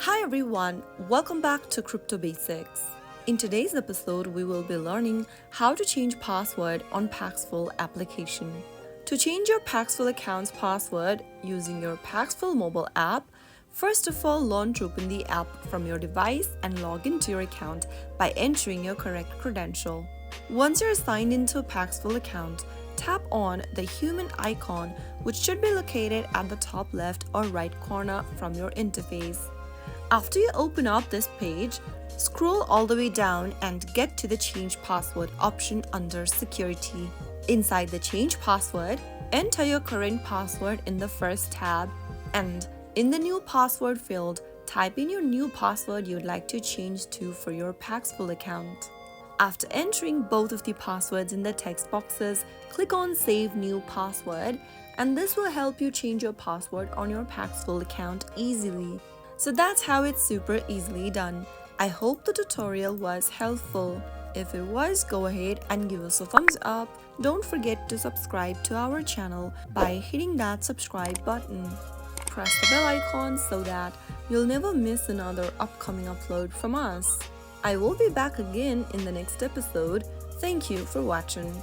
Hi everyone, welcome back to Crypto Basics. In today's episode, we will be learning how to change password on Paxful application. To change your Paxful account's password using your Paxful mobile app, first of all launch open the app from your device and log into your account by entering your correct credential. Once you're signed into a Paxful account, tap on the human icon which should be located at the top left or right corner from your interface. After you open up this page, scroll all the way down and get to the Change Password option under Security. Inside the Change Password, enter your current password in the first tab, and in the New Password field, type in your new password you'd like to change to for your Paxful account. After entering both of the passwords in the text boxes, click on Save New Password, and this will help you change your password on your Paxful account easily. So that's how it's super easily done. I hope the tutorial was helpful. If it was, go ahead and give us a thumbs up. Don't forget to subscribe to our channel by hitting that subscribe button. Press the bell icon so that you'll never miss another upcoming upload from us. I will be back again in the next episode. Thank you for watching.